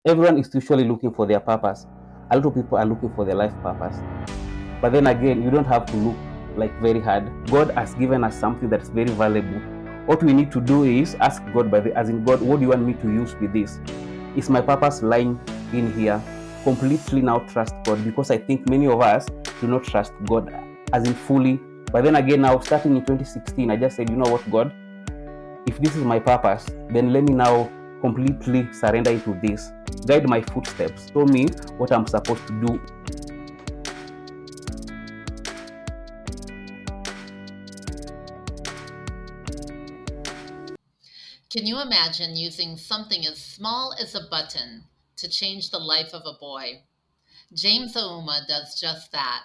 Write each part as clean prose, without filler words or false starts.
Everyone is usually looking for their purpose. A lot of people are looking for their life purpose. But then again, you don't have to look like very hard. God has given us something that's very valuable. What we need to do is ask God, as in, God, what do you want me to use with this? Is my purpose lying in here? Completely now trust God, because I think many of us do not trust God as in fully. But then again, now starting in 2016, I just said, you know what, God, if this is my purpose, then let me now completely surrender into this. Guide my footsteps. Show me what I'm supposed to do. Can you imagine using something as small as a button to change the life of a boy? James Ouma does just that.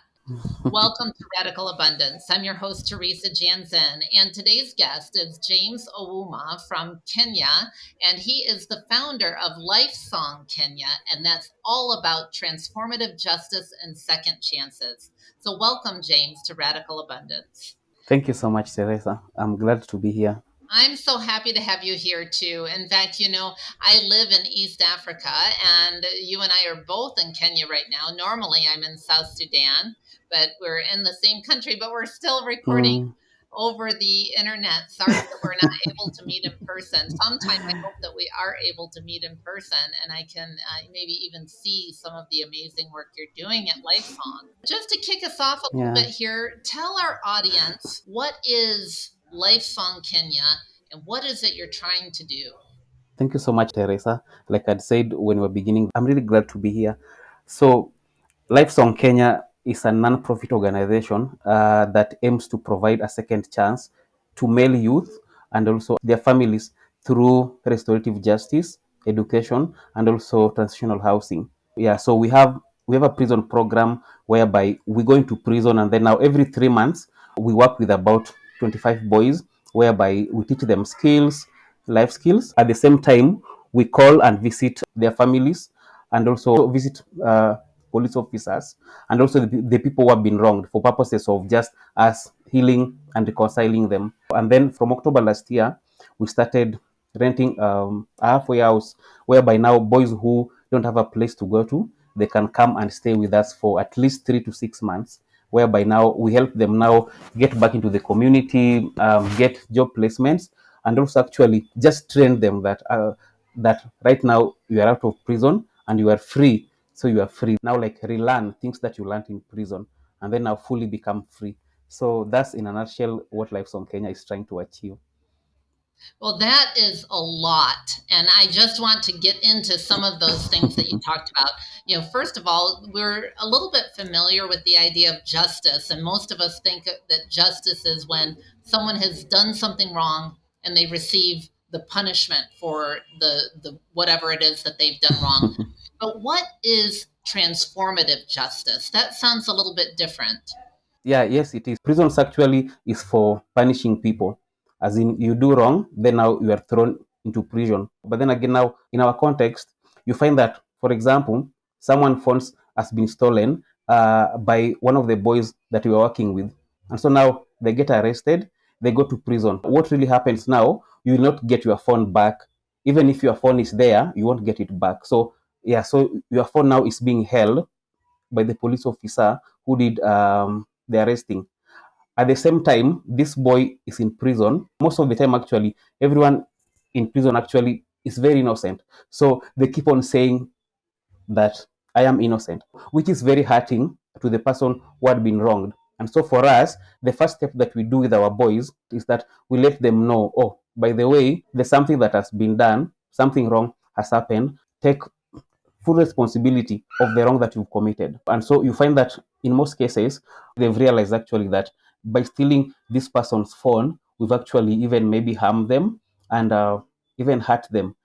Welcome to Radical Abundance. I'm your host, Teresa Janzen, and today's guest is James Ouma from Kenya, and he is the founder of Lifesong Kenya, and that's all about transformative justice and second chances. So, welcome, James, to Radical Abundance. Thank you so much, Teresa. I'm glad to be here. I'm so happy to have you here too. In fact, I live in East Africa and you and I are both in Kenya right now. Normally I'm in South Sudan, but we're in the same country, but we're still recording Mm. over the internet. Sorry that we're not able to meet in person. Sometime I hope that we are able to meet in person and I can maybe even see some of the amazing work you're doing at Lifesong. Just to kick us off a little Yeah. bit here, tell our audience, what is Lifesong Kenya and what is it you're trying to do? Thank you so much, Teresa. Like I'd said when we were beginning, I'm really glad to be here. So, Lifesong Kenya is a non-profit organization that aims to provide a second chance to male youth and also their families through restorative justice, education, and also transitional housing. Yeah, so we have a prison program whereby we go into prison, and then now every 3 months we work with about 25 boys, whereby we teach them skills, life skills. At the same time, we call and visit their families, and also visit police officers, and also the people who have been wronged, for purposes of just us healing and reconciling them. And then from October last year, we started renting a halfway house, whereby now boys who don't have a place to go to, they can come and stay with us for at least 3 to 6 months, whereby now we help them now get back into the community, get job placements, and also actually just train them that right now you are out of prison and you are free. So you are free now, like relearn things that you learned in prison, and then now fully become free. So that's in a nutshell what Lifesong Kenya is trying to achieve. Well, that is a lot. And I just want to get into some of those things that you talked about. First of all, we're a little bit familiar with the idea of justice. And most of us think that justice is when someone has done something wrong and they receive the punishment for the whatever it is that they've done wrong. But what is transformative justice? That sounds a little bit different. Yeah, yes, it is. Prisons actually is for punishing people. As in, you do wrong, then now you are thrown into prison. But then again, now in our context, you find that, for example, someone's phones has been stolen by one of the boys that we were working with, and so now they get arrested. They go to prison. What really happens now? You will not get your phone back. Even if your phone is there, you won't get it back. So yeah, so your phone now is being held by the police officer who did the arresting. At the same time, this boy is in prison. Most of the time, actually, everyone in prison actually is very innocent. So they keep on saying that I am innocent, which is very hurting to the person who had been wronged. And so for us, the first step that we do with our boys is that we let them know, oh, by the way, there's something that has been done, something wrong has happened. Take full responsibility of the wrong that you've committed. And so you find that in most cases, they've realized actually that by stealing this person's phone, we've actually even maybe harmed them and even hurt them.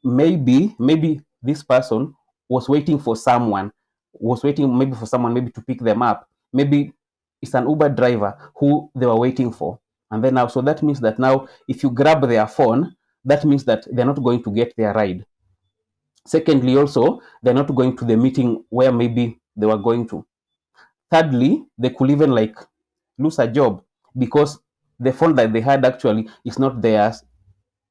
Maybe this person was waiting for someone, was waiting maybe for someone maybe to pick them up. Maybe it's an Uber driver who they were waiting for. And then now, so that means that now if you grab their phone, that means that they're not going to get their ride. Secondly, also, they're not going to the meeting where maybe they were going to. Thirdly, they could even like lose a job because the phone that they had actually is not theirs.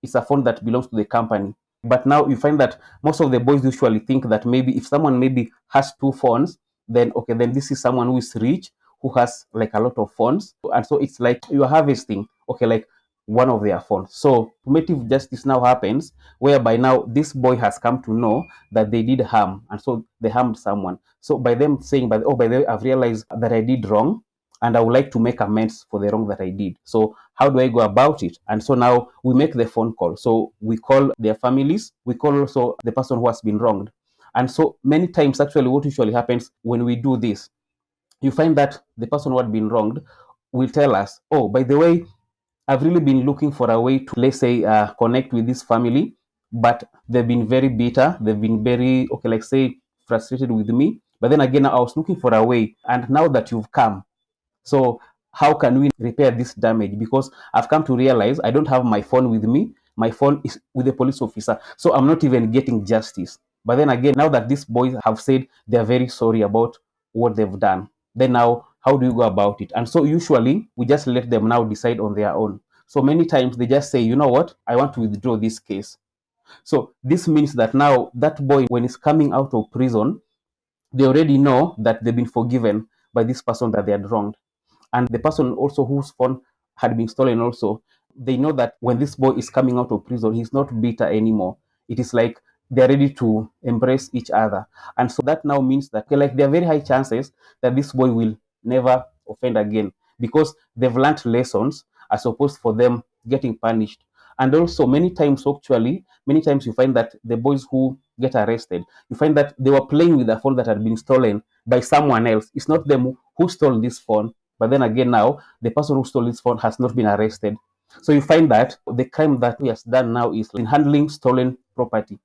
It's a phone that belongs to the company. But now you find that most of the boys usually think that maybe if someone maybe has two phones, then okay, then this is someone who is rich, who has like a lot of phones. And so it's like you're harvesting, okay, like one of their phones. So punitive justice now happens, whereby now this boy has come to know that they did harm, and so they harmed someone. So by them saying, by the way, I've realized that I did wrong, and I would like to make amends for the wrong that I did. So how do I go about it? And so now we make the phone call. So we call their families, we call also the person who has been wronged. And so many times, actually, what usually happens when we do this, you find that the person who had been wronged will tell us, oh, by the way, I've really been looking for a way to, let's say, connect with this family, but they've been very bitter. They've been very, okay, like say, frustrated with me. But then again, I was looking for a way. And now that you've come, so how can we repair this damage? Because I've come to realize I don't have my phone with me. My phone is with the police officer. So I'm not even getting justice. But then again, now that these boys have said they're very sorry about what they've done, then now how do you go about it? And so usually we just let them now decide on their own. So many times they just say, you know what, I want to withdraw this case. So this means that now that boy, when he's coming out of prison, they already know that they've been forgiven by this person that they had wronged. And the person also whose phone had been stolen also, they know that when this boy is coming out of prison, he's not bitter anymore. It is like they're ready to embrace each other. And so that now means that, okay, like there are very high chances that this boy will never offend again, because they've learned lessons as opposed for them getting punished. And also many times you find that the boys who get arrested, you find that they were playing with a phone that had been stolen by someone else. It's not them who stole this phone, but then again, now the person who stole this phone has not been arrested. So you find that the crime that he has done now is in handling stolen property.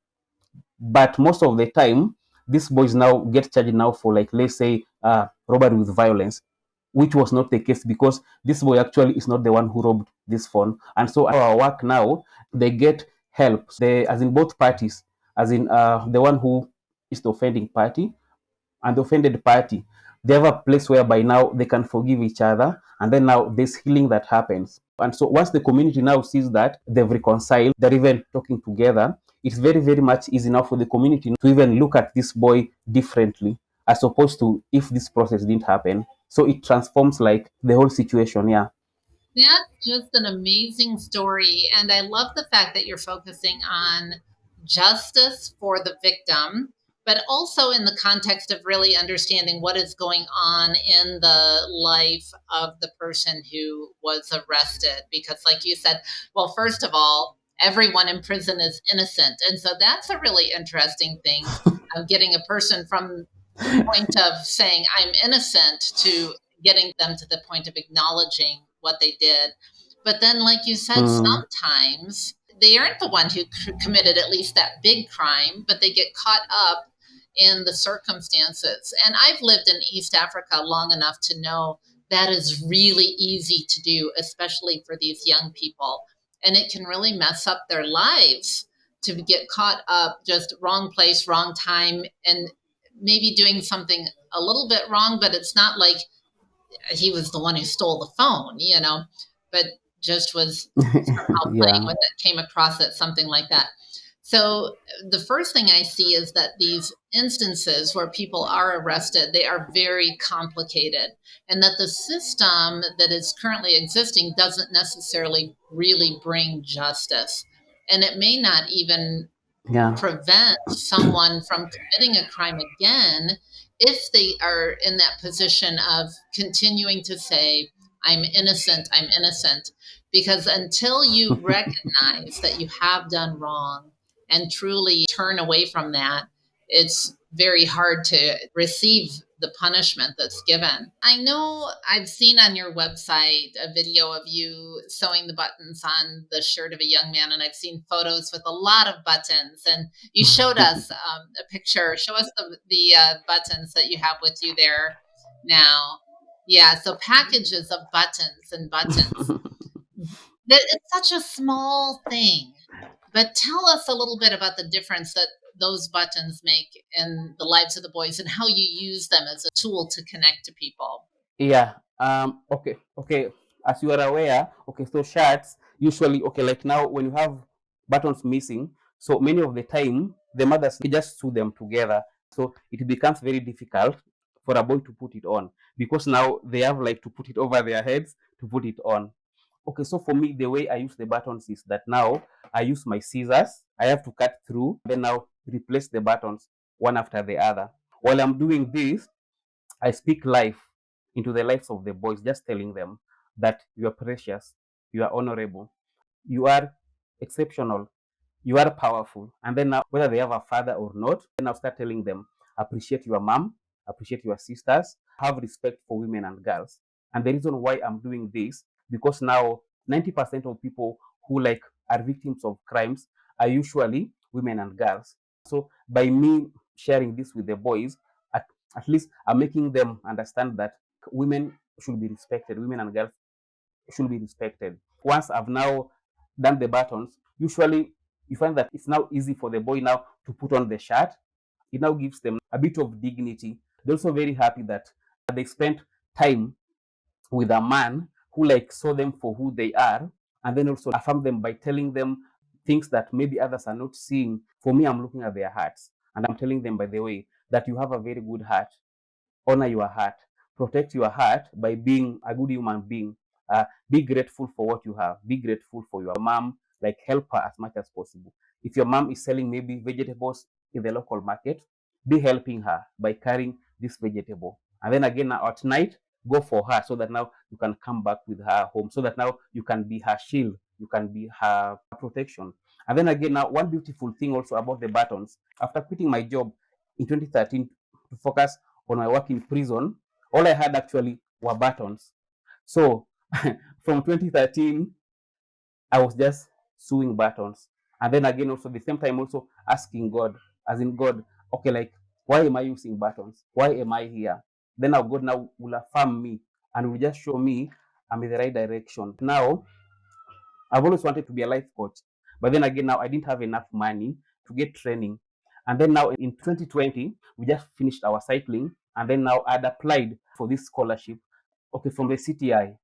But most of the time, these boys now get charged now for, like, let's say, robbery with violence, which was not the case, because this boy actually is not the one who robbed this phone. And so our work now, they get help. They, as in both parties, as in the one who is the offending party and the offended party, they have a place whereby now they can forgive each other, and then now there's healing that happens. And so once the community now sees that they've reconciled, they're even talking together, it's very, very much easy now for the community to even look at this boy differently, as opposed to if this process didn't happen. So it transforms like the whole situation. Yeah. That's just an amazing story. And I love the fact that you're focusing on justice for the victim, but also in the context of really understanding what is going on in the life of the person who was arrested. Because, like you said, well, first of all, everyone in prison is innocent. And so that's a really interesting thing, getting a person from the point of saying, I'm innocent, to getting them to the point of acknowledging what they did. But then, like you said, Mm. sometimes they aren't the one who committed at least that big crime, but they get caught up in the circumstances. And I've lived in East Africa long enough to know that is really easy to do, especially for these young people. And it can really mess up their lives to get caught up, just wrong place, wrong time, and maybe doing something a little bit wrong, but it's not like he was the one who stole the phone, but just was somehow playing Yeah. with it, came across it, something like that. So the first thing I see is that these instances where people are arrested, they are very complicated, and that the system that is currently existing doesn't necessarily really bring justice. And it may not even Yeah. prevent someone from committing a crime again if they are in that position of continuing to say, I'm innocent, I'm innocent. Because until you recognize that you have done wrong and truly turn away from that, it's very hard to receive the punishment that's given. I know I've seen on your website a video of you sewing the buttons on the shirt of a young man, and I've seen photos with a lot of buttons. And you showed us a picture. Show us the buttons that you have with you there now. Yeah, so packages of buttons and buttons. That it's such a small thing, but tell us a little bit about the difference that those buttons make in the lives of the boys and how you use them as a tool to connect to people. Yeah. Okay. Okay. As you are aware, okay, so shirts usually, okay, like now when you have buttons missing, So many of the time, the mothers they just sew them together. So it becomes very difficult for a boy to put it on because now they have like to put it over their heads to put it on. Okay, so for me, the way I use the buttons is that now I use my scissors. I have to cut through, then now replace the buttons one after the other. While I'm doing this, I speak life into the lives of the boys, just telling them that you are precious, you are honorable, you are exceptional, you are powerful. And then now, whether they have a father or not, then I'll start telling them, appreciate your mom, appreciate your sisters, have respect for women and girls. And the reason why I'm doing this, because now 90% of people who like are victims of crimes are usually women and girls. So by me sharing this with the boys, at, at least I'm making them understand that women should be respected, women and girls should be respected. Once I've now done the buttons, usually you find that it's now easy for the boy now to put on the shirt. It now gives them a bit of dignity. They're also very happy that they spent time with a man who like saw them for who they are, and then also affirm them by telling them things that maybe others are not seeing. For me, I'm looking at their hearts and I'm telling them, by the way, that you have a very good heart. Honor your heart, protect your heart by being a good human being. Be grateful for what you have, be grateful for your mom, like help her as much as possible. If your mom is selling maybe vegetables in the local market, be helping her by carrying this vegetable. And then again now at night, go for her so that now you can come back with her home, so that now you can be her shield, you can be her protection. And then again now, one beautiful thing also about the buttons, after quitting my job in 2013 to focus on my work in prison, all I had actually were buttons. So from 2013, I was just sewing buttons. And then again, also the same time, also asking God, as in God, okay, like, why am I using buttons? Why am I here? Then now God now will affirm me and will just show me I'm in the right direction. Now, I've always wanted to be a life coach, but then again, now I didn't have enough money to get training. And then now in 2020, we just finished our cycling, and then now I'd applied for this scholarship, okay, from the CTI,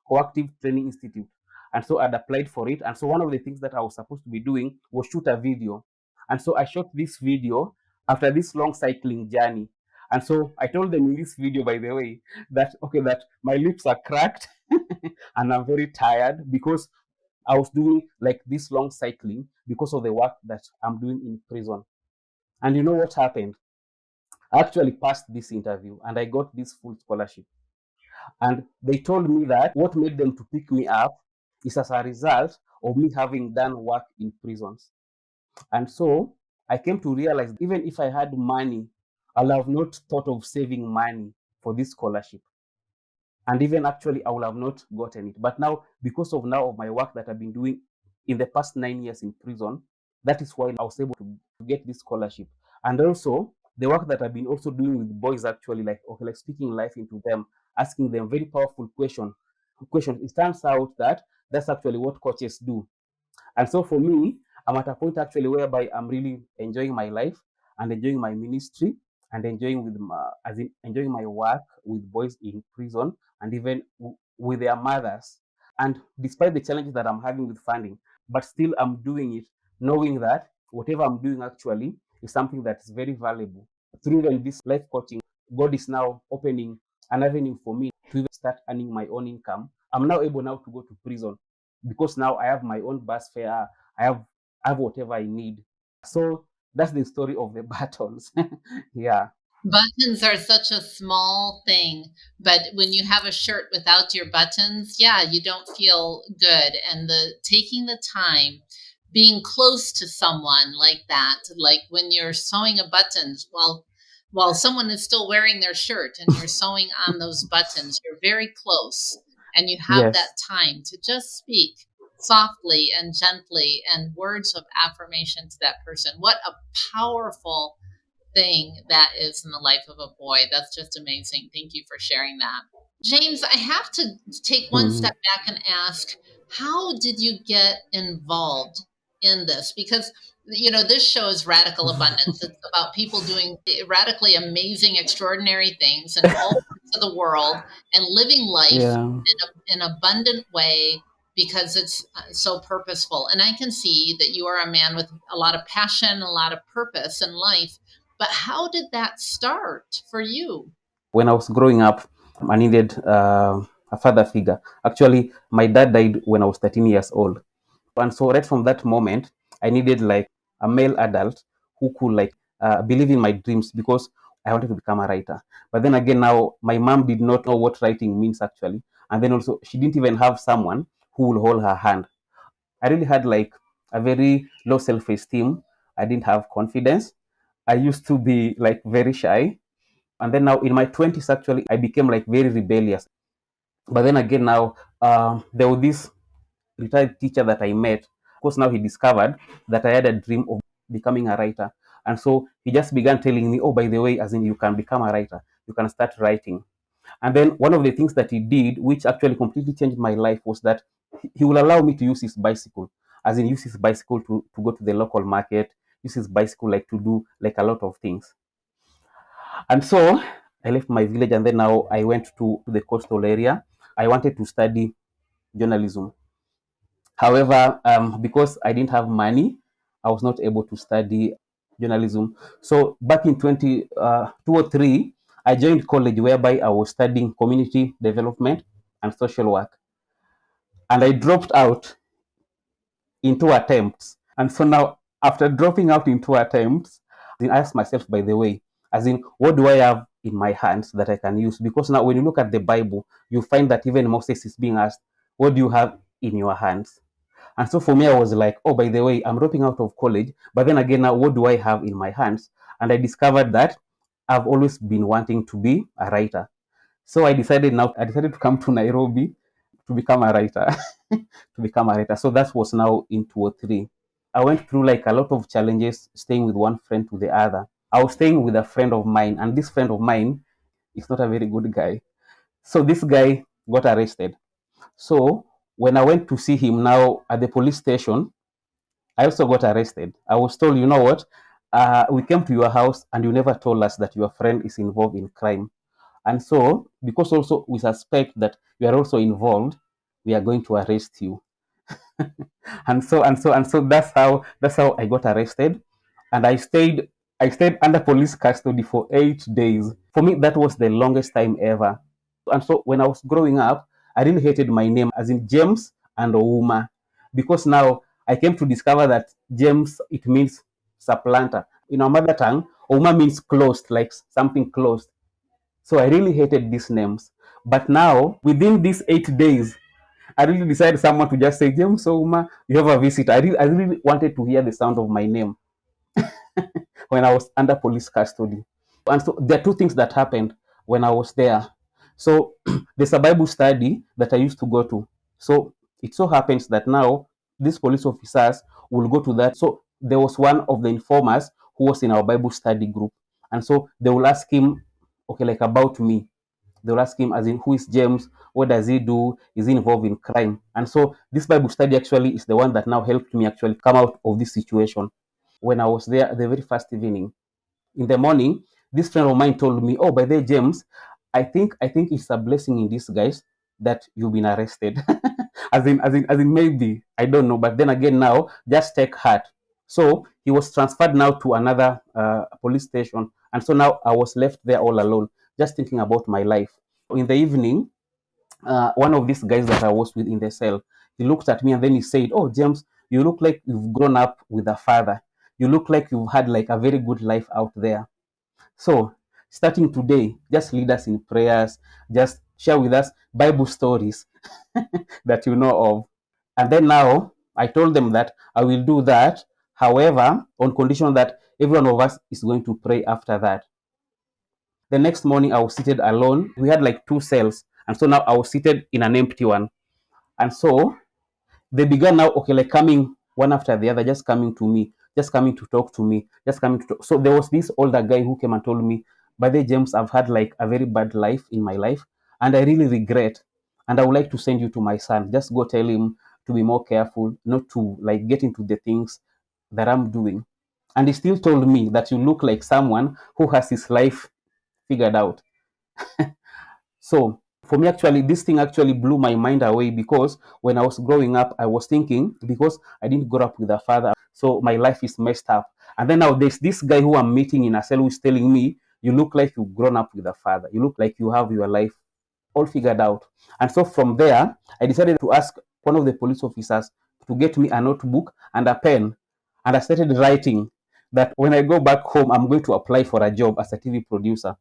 Coactive Training Institute. And so I'd applied for it. And so one of the things that I was supposed to be doing was shoot a video. And so I shot this video after this long cycling journey. And so I told them in this video, by the way, that okay, that my lips are cracked and I'm very tired because I was doing like this long cycling because of the work that I'm doing in prison. And you know what happened? I actually passed this interview and I got this full scholarship. And they told me that what made them to pick me up is as a result of me having done work in prisons. And so I came to realize even if I had money, I'll have not thought of saving money for this scholarship. And even actually I would have not gotten it. But now, because of now of my work that I've been doing in the past 9 years in prison, that is why I was able to get this scholarship. And also the work that I've been also doing with boys, actually, like okay, like speaking life into them, asking them very powerful questions. It turns out that that's actually what coaches do. And so for me, I'm at a point actually whereby I'm really enjoying my life and enjoying my ministry and enjoying as in enjoying my work with boys in prison and even with their mothers. And despite the challenges that I'm having with funding, but still I'm doing it, knowing that whatever I'm doing actually is something that is very valuable. Through even this life coaching, God is now opening an avenue for me to even start earning my own income. I'm now able now to go to prison because now I have my own bus fare. I have whatever I need. So that's the story of the buttons. Yeah. Buttons are such a small thing, but when you have a shirt without your buttons, yeah, you don't feel good. And the taking the time, being close to someone like that, like when you're sewing a buttons while someone is still wearing their shirt and you're sewing on those buttons, you're very close and you have that Yes. time to just speak softly and gently and words of affirmation to that person. What a powerful thing that is in the life of a boy. That's just amazing. Thank you for sharing that. James, I have to take one Mhm. step back and ask, how did you get involved in this? Because, this show is Radical Abundance. It's about people doing radically amazing, extraordinary things in all parts of the world and living life Yeah. in an abundant way because it's so purposeful. And I can see that you are a man with a lot of passion, a lot of purpose in life. But how did that start for you? When I was growing up, I needed a father figure. Actually, my dad died when I was 13 years old. And so right from that moment, I needed like a male adult who could like believe in my dreams, because I wanted to become a writer. But then again, now my mom did not know what writing means actually. And then also she didn't even have someone who will hold her hand. I really had like a very low self-esteem. I didn't have confidence. I used to be like very shy. And then now in my 20s, actually, I became like very rebellious. But then again, now there was this retired teacher that I met. Of course, now he discovered that I had a dream of becoming a writer. And so he just began telling me, oh, by the way, as in you can become a writer, you can start writing. And then one of the things that he did, which actually completely changed my life, was that he will allow me to use his bicycle, as in use his bicycle to go to the local market, use his bicycle like to do like a lot of things. And so I left my village, and then now I went to the coastal area. I wanted to study journalism. However, because I didn't have money, I was not able to study journalism. So back in 2003, I joined college whereby I was studying community development and social work. And I dropped out in 2 attempts. And so now, after dropping out in 2 attempts, I asked myself, by the way, as in, what do I have in my hands that I can use? Because now, when you look at the Bible, you find that even Moses is being asked, what do you have in your hands? And so for me, I was like, oh, by the way, I'm dropping out of college. But then again, now what do I have in my hands? And I discovered that I've always been wanting to be a writer. So I decided to come to Nairobi to become a writer, to become a writer. So that was now in 2003. I went through like a lot of challenges staying with one friend to the other. I was staying with a friend of mine, and this friend of mine is not a very good guy. So this guy got arrested. So when I went to see him now at the police station, I also got arrested. I was told, you know what? We came to your house and you never told us that your friend is involved in crime. And so, because also we suspect that you are also involved, we are going to arrest you. And so that's how I got arrested, and I stayed under police custody for 8 days. For me, that was the longest time ever. And so when I was growing up, I really hated my name, as in James and Ouma, because now I came to discover that James, it means supplanter. In our mother tongue, Ouma means closed, like something closed. So I really hated these names. But now, within these 8 days, I really decided someone to just say, James Ouma, you have a visit. I really wanted to hear the sound of my name when I was under police custody. And so there are two things that happened when I was there. So there's a Bible study that I used to go to. So it so happens that now these police officers will go to that. So there was one of the informers who was in our Bible study group. And so they will ask him, okay, like about me. They'll ask him, as in, who is James? What does he do? Is he involved in crime? And so this Bible study actually is the one that now helped me actually come out of this situation. When I was there the very first evening, in the morning, this friend of mine told me, oh, by the way, James, I think it's a blessing in disguise that you've been arrested. as in maybe, I don't know. But then again, now just take heart. So he was transferred now to another police station. And so now I was left there all alone, just thinking about my life. In the evening, one of these guys that I was with in the cell, he looked at me and then he said, oh, James, you look like you've grown up with a father. You look like you've had like a very good life out there. So, starting today, just lead us in prayers, just share with us Bible stories that you know of. And then now, I told them that I will do that. However, on condition that every one of us is going to pray after that. The next morning, I was seated alone. We had like two cells. And so now I was seated in an empty one. And so they began now, okay, like coming one after the other, just coming to me, just coming to talk to me, just coming to talk. So there was this older guy who came and told me, by the way, James, I've had like a very bad life in my life, and I really regret. And I would like to send you to my son. Just go tell him to be more careful, not to like get into the things that I'm doing. And he still told me that you look like someone who has his life figured out. So For me, actually, this thing actually blew my mind away, because when I was growing up, I was thinking, because I didn't grow up with a father, so my life is messed up. And then now there's this guy who I'm meeting in a cell who is telling me, you look like you've grown up with a father. You look like you have your life all figured out. And so from there, I decided to ask one of the police officers to get me a notebook and a pen. And I started writing that when I go back home, I'm going to apply for a job as a TV producer,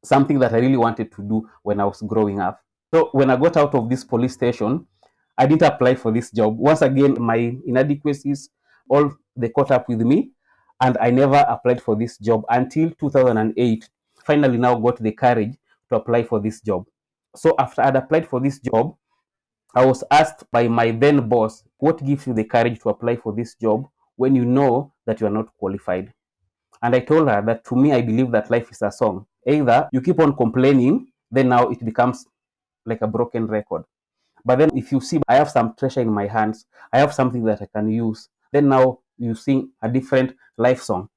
something that I really wanted to do when I was growing up. So when I got out of this police station, I didn't apply for this job. Once again, my inadequacies, all they caught up with me, and I never applied for this job until 2008. Finally, now got the courage to apply for this job. So after I'd applied for this job, I was asked by my then boss, what gives you the courage to apply for this job when you know that you are not qualified? And I told her that to me, I believe that life is a song. Either you keep on complaining, then now it becomes like a broken record. But then if you see, I have some treasure in my hands, I have something that I can use, then now you sing a different life song.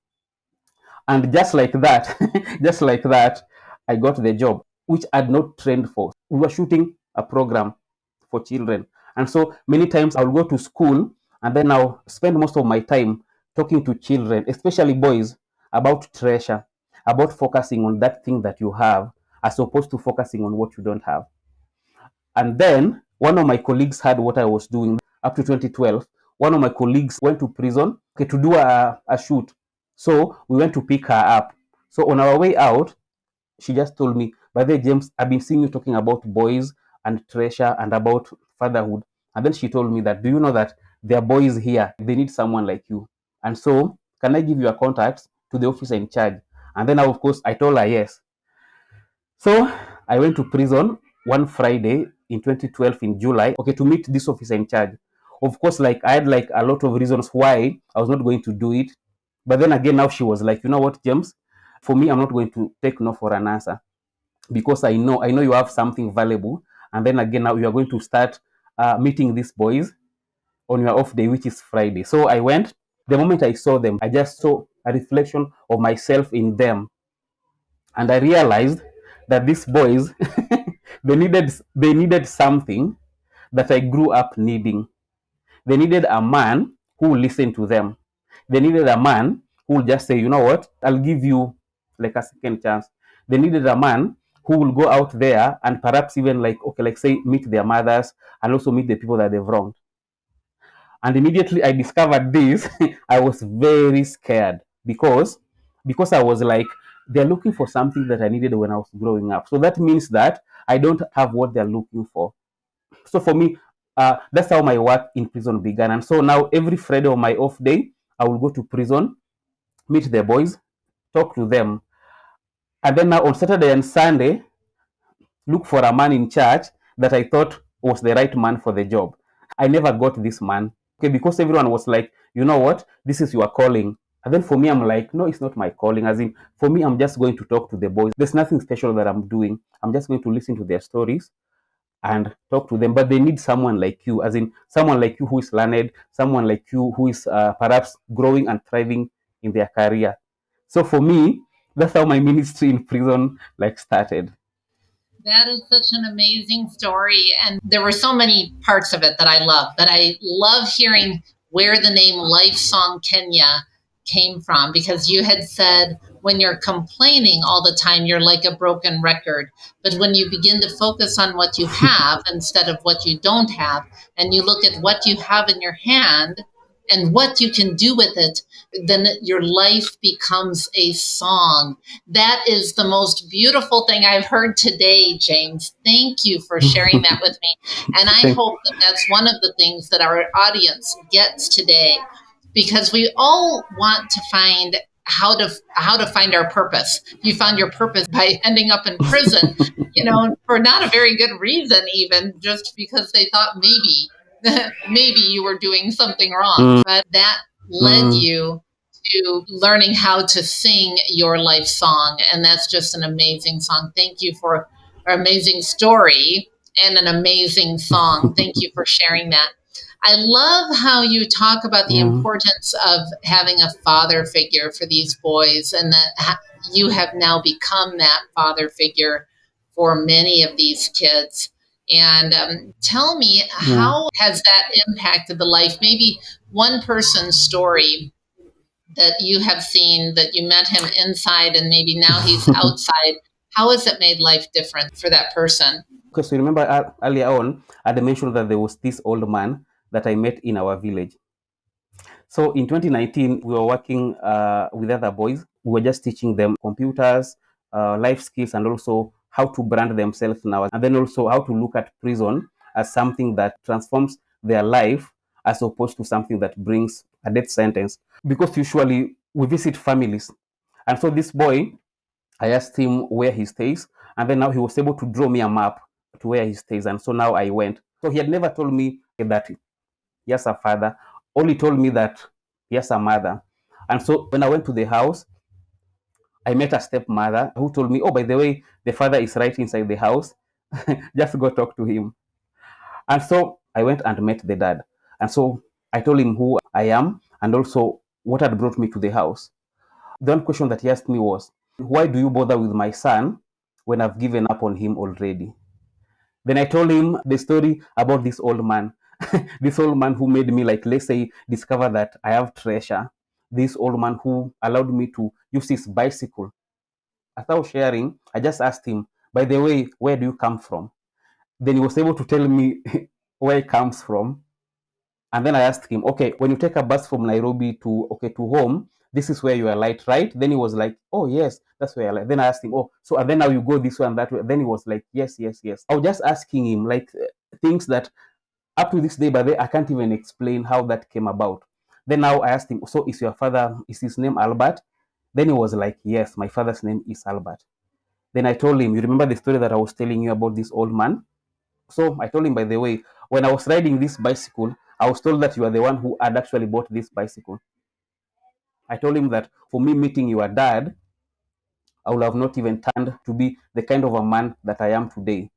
And just like that, just like that, I got the job, which I'd not trained for. We were shooting a program for children. And so many times I'll go to school and then I'll spend most of my time talking to children, especially boys, about treasure, about focusing on that thing that you have, as opposed to focusing on what you don't have. And then one of my colleagues heard what I was doing up to 2012. One of my colleagues went to prison, okay, to do a shoot. So we went to pick her up. So on our way out, she just told me, by the way, James, I've been seeing you talking about boys and treasure and about fatherhood. And then she told me that, do you know that there are boys here? They need someone like you. And so, can I give you a contact to the officer in charge? And then, of course, I told her yes. So I went to prison one Friday in 2012 in July, okay, to meet this officer in charge. Of course, like I had like a lot of reasons why I was not going to do it. But then again, now she was like, you know what, James? For me, I'm not going to take no for an answer, because I know you have something valuable. And then again, now you are going to start meeting these boys on your off day, which is Friday. So I went. The moment I saw them, I just saw a reflection of myself in them, and I realized that these boys they needed something that I grew up needing. They needed a man who will listen to them. They needed a man who will just say, you know what, I'll give you like a second chance. They needed a man who will go out there and perhaps even like, okay, like say meet their mothers and also meet the people that they've wronged. And immediately I discovered this, I was very scared, because I was like, they're looking for something that I needed when I was growing up. So that means that I don't have what they're looking for. So for me, that's how my work in prison began. And so now every Friday on my off day, I will go to prison, meet the boys, talk to them. And then now on Saturday and Sunday, look for a man in church that I thought was the right man for the job. I never got this man. Okay, because everyone was like, you know what, this is your calling. And then for me, I'm like, no, it's not my calling. As in, for me, I'm just going to talk to the boys. There's nothing special that I'm doing. I'm just going to listen to their stories and talk to them. But they need someone like you, as in someone like you who is learned, someone like you who is perhaps growing and thriving in their career. So for me, that's how my ministry in prison like started. That is such an amazing story. And there were so many parts of it that I love. But I love hearing where the name Lifesong Kenya came from, because you had said when you're complaining all the time, you're like a broken record. But when you begin to focus on what you have instead of what you don't have, and you look at what you have in your hand and what you can do with it, then your life becomes a song. That is the most beautiful thing I've heard today, James. Thank you for sharing that with me. And I Thank, hope that that's one of the things that our audience gets today, because we all want to find how to find our purpose. You found your purpose by ending up in prison, for not a very good reason, even just because they thought maybe maybe you were doing something wrong. mm, But that led mm, you to learning how to sing your life song. And that's just an amazing song. Thank you for an amazing story and an amazing song. Thank you for sharing that. I love how you talk about the mm, importance of having a father figure for these boys, and that you have now become that father figure for many of these kids. And tell me, how has that impacted the life? Maybe one person's story that you have seen, that you met him inside and maybe now he's outside. How has it made life different for that person? Because you remember earlier on, I had mentioned that there was this old man that I met in our village. So in 2019, we were working with other boys. We were just teaching them computers, life skills, and also how to brand themselves now. And then also how to look at prison as something that transforms their life as opposed to something that brings a death sentence. Because usually we visit families. And so this boy, I asked him where he stays. And then now he was able to draw me a map to where he stays. And so now I went. So he had never told me that he has a father, only told me that he has a mother. And so when I went to the house, I met a stepmother who told me, oh, by the way, the father is right inside the house. Just go talk to him. And so I went and met the dad. And so I told him who I am and also what had brought me to the house. The one question that he asked me was, why do you bother with my son when I've given up on him already? Then I told him the story about this old man, this old man who made me, like, let's say, discover that I have treasure. This old man who allowed me to use his bicycle. As I was sharing, I just asked him, by the way, where do you come from? Then he was able to tell me where he comes from. And then I asked him, okay, when you take a bus from Nairobi to home, this is where you alight, right? Then he was like, oh yes, that's where I alight. Then I asked him, oh, so and then now you go this way and that way. Then he was like, yes, yes, yes. I was just asking him like things that up to this day, but I can't even explain how that came about. Then now I asked him, so is his name Albert? Then he was like, yes, my father's name is Albert. Then I told him, you remember the story that I was telling you about this old man? So I told him, by the way, when I was riding this bicycle, I was told that you are the one who had actually bought this bicycle. I told him that for me meeting your dad, I would have not even turned to be the kind of a man that I am today.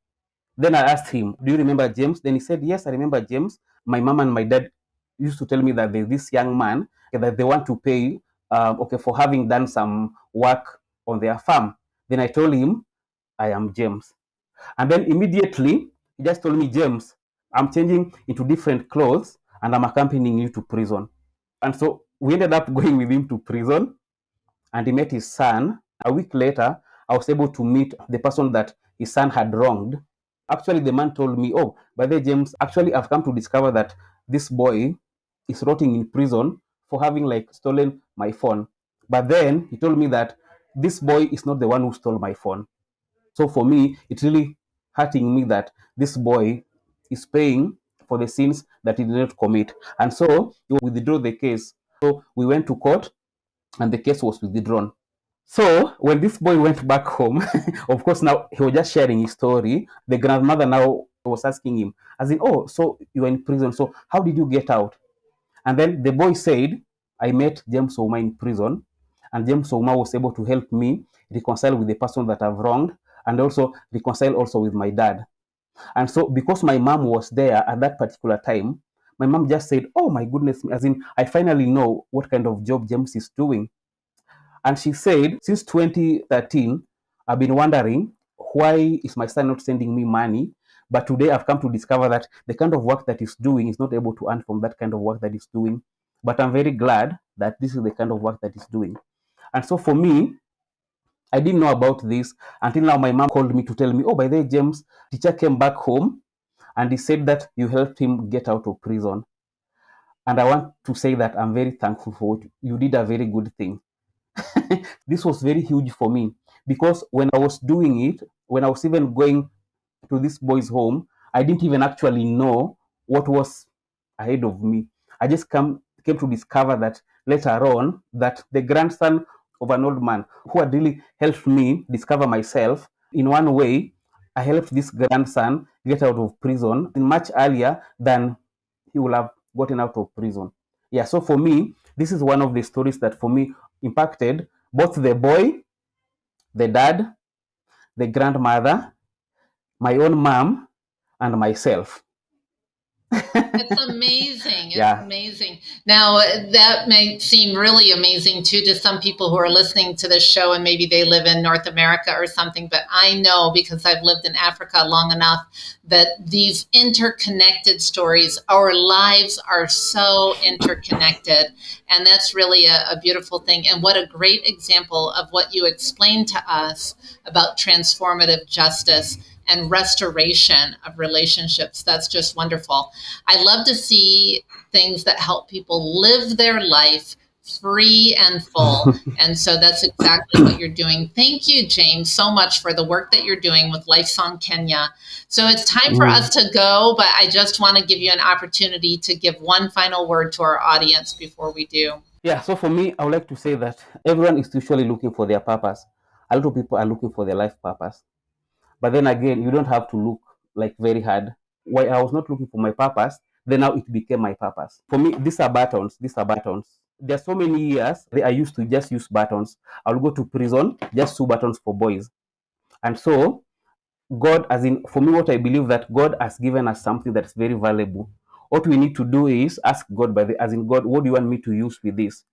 Then I asked him, do you remember James? Then he said, yes, I remember James. My mom and my dad used to tell me that there's this young man that they want to pay for having done some work on their farm. Then I told him, I am James. And then immediately, he just told me, James, I'm changing into different clothes and I'm accompanying you to prison. And so we ended up going with him to prison and he met his son. A week later, I was able to meet the person that his son had wronged. Actually, the man told me, oh, by the way, James, actually, I've come to discover that this boy is rotting in prison for having like stolen my phone. But then he told me that this boy is not the one who stole my phone. So for me, it's really hurting me that this boy is paying for the sins that he did not commit. And so he withdrew the case. So we went to court and the case was withdrawn. So when this boy went back home, of course, now he was just sharing his story. The grandmother now was asking him, as in, oh, so you were in prison. So how did you get out? And then the boy said, I met James Ouma in prison, and James Ouma was able to help me reconcile with the person that I've wronged and also reconcile also with my dad. And so because my mom was there at that particular time, my mom just said, oh my goodness, as in, I finally know what kind of job James is doing. And she said, since 2013, I've been wondering, why is my son not sending me money? But today I've come to discover that the kind of work that he's doing is not able to earn from that kind of work that he's doing. But I'm very glad that this is the kind of work that he's doing. And so for me, I didn't know about this until now my mom called me to tell me, oh, by the way, James, teacher came back home and he said that you helped him get out of prison. And I want to say that I'm very thankful for it. You did a very good thing. This was very huge for me because when I was doing it, when I was even going to this boy's home, I didn't even actually know what was ahead of me. I just came to discover that later on that the grandson of an old man who had really helped me discover myself in one way, I helped this grandson get out of prison much earlier than he would have gotten out of prison. Yeah, so for me, this is one of the stories that for me impacted both the boy, the dad, the grandmother, my own mom, and myself. It's amazing. It's Yeah. amazing. Now, that may seem really amazing too to some people who are listening to this show and maybe they live in North America or something. But I know because I've lived in Africa long enough that these interconnected stories, our lives are so interconnected. And that's really a beautiful thing. And what a great example of what you explained to us about transformative justice and restoration of relationships. That's just wonderful. I love to see things that help people live their life free and full. And so that's exactly what you're doing. Thank you, James, so much for the work that you're doing with Lifesong Kenya. So it's time for us Mm. to go, but I just want to give you an opportunity to give one final word to our audience before we do. Yeah, so for me, I would like to say that everyone is usually looking for their purpose. A lot of people are looking for their life purpose. But then again, you don't have to look like very hard. Why I was not looking for my purpose, then now it became my purpose. For me, these are buttons. These are buttons. There are so many years I used to just use buttons. I'll go to prison, just sew buttons for boys. And so God, as in, for me, what I believe that God has given us something that's very valuable. What we need to do is ask God, as in, God, what do you want me to use with this?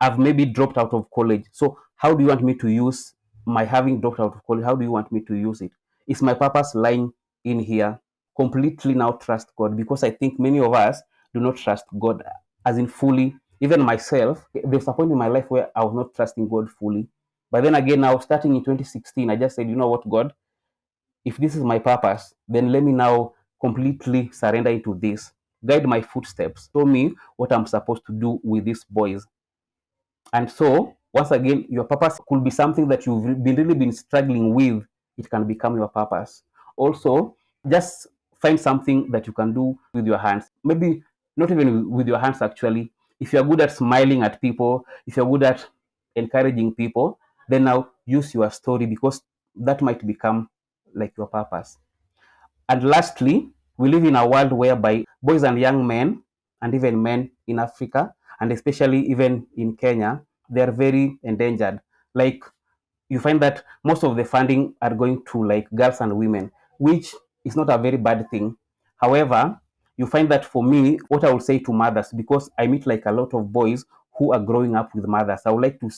I've maybe dropped out of college. So how do you want me to use my having dropped out of college? How do you want me to use it? Is my purpose lying in here? Completely now trust God, because I think many of us do not trust God as in fully. Even myself, there was a point in my life where I was not trusting God fully. But then again, now starting in 2016, I just said, you know what, God, if this is my purpose, then let me now completely surrender into this. Guide my footsteps. Show me what I'm supposed to do with these boys. And so, once again, your purpose could be something that you've really been struggling with. It can become your purpose. Also, just find something that you can do with your hands. Maybe not even with your hands, actually. If you're good at smiling at people, if you're good at encouraging people, then now use your story, because that might become like your purpose. And lastly, we live in a world whereby boys and young men, and even men in Africa, and especially even in Kenya, they are very endangered. Like, you find that most of the funding are going to like girls and women, which is not a very bad thing. However, you find that for me, what I would say to mothers, because I meet like a lot of boys who are growing up with mothers, I would like to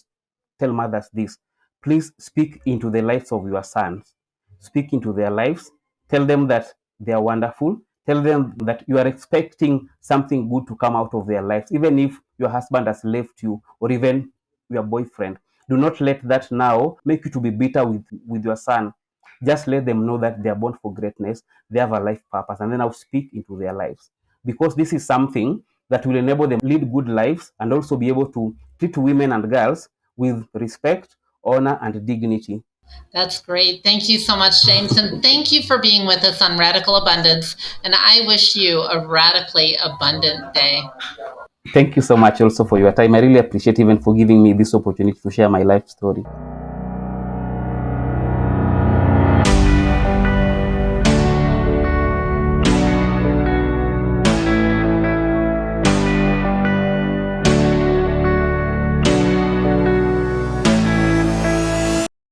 tell mothers this: please speak into the lives of your sons. Speak into their lives. Tell them that they are wonderful. Tell them that you are expecting something good to come out of their lives, even if your husband has left you, or even your boyfriend. Do not let that now make you to be bitter with your son. Just let them know that they are born for greatness, they have a life purpose, and then I'll speak into their lives. Because this is something that will enable them lead good lives, and also be able to treat women and girls with respect, honor, and dignity. That's great. Thank you so much, James. And thank you for being with us on Radical Abundance. And I wish you a radically abundant day. Thank you so much also for your time. I really appreciate even for giving me this opportunity to share my life story.